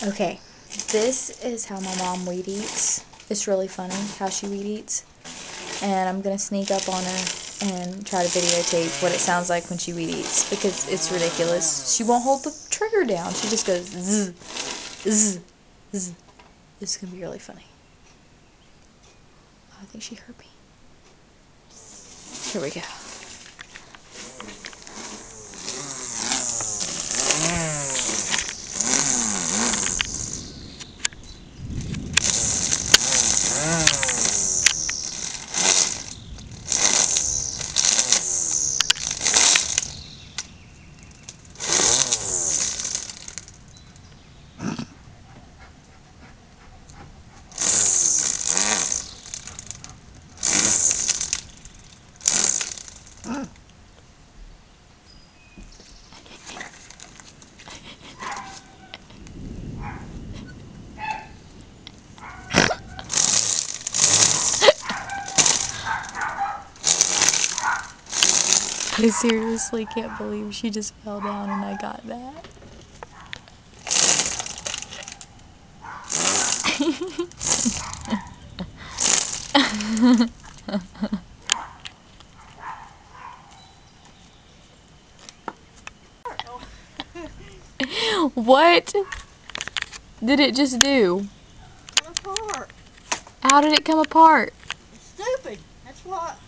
Okay, this is how my mom weed eats. It's really funny how she weed eats. And I'm going to sneak up on her and try to videotape what it sounds like when she weed eats, because it's ridiculous. She won't hold the trigger down. She just goes zzz, zzz, zzz. This is going to be really funny. Oh, I think she heard me. Here we go. I seriously can't believe she just fell down and I got that. What did it just do? Come apart. How did it come apart? It's stupid. That's what.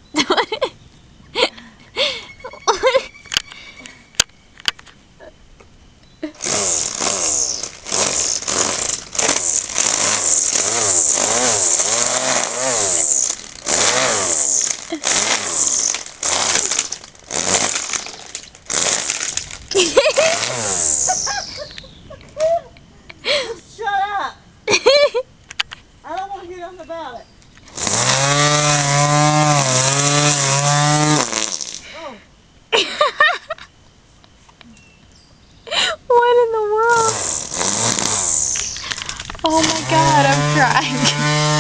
Shut up. I don't want to hear nothing about it. Oh. What in the world? Oh my God, I'm crying.